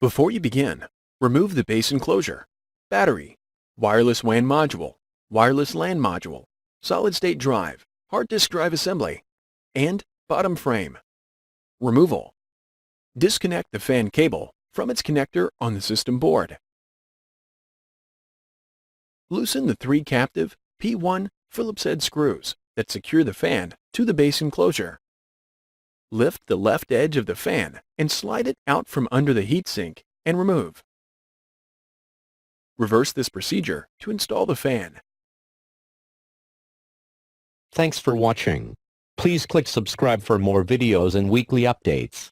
Before you begin, remove the base enclosure, battery, wireless WAN module, wireless LAN module, solid-state drive, hard disk drive assembly, and bottom frame. Removal. Disconnect the fan cable from its connector on the system board. Loosen the 3 captive P1 Phillips head screws that secure the fan to the base enclosure. Lift the left edge of the fan and slide it out from under the heatsink and remove. Reverse this procedure to install the fan. Thanks for watching. Please click subscribe for more videos and weekly updates.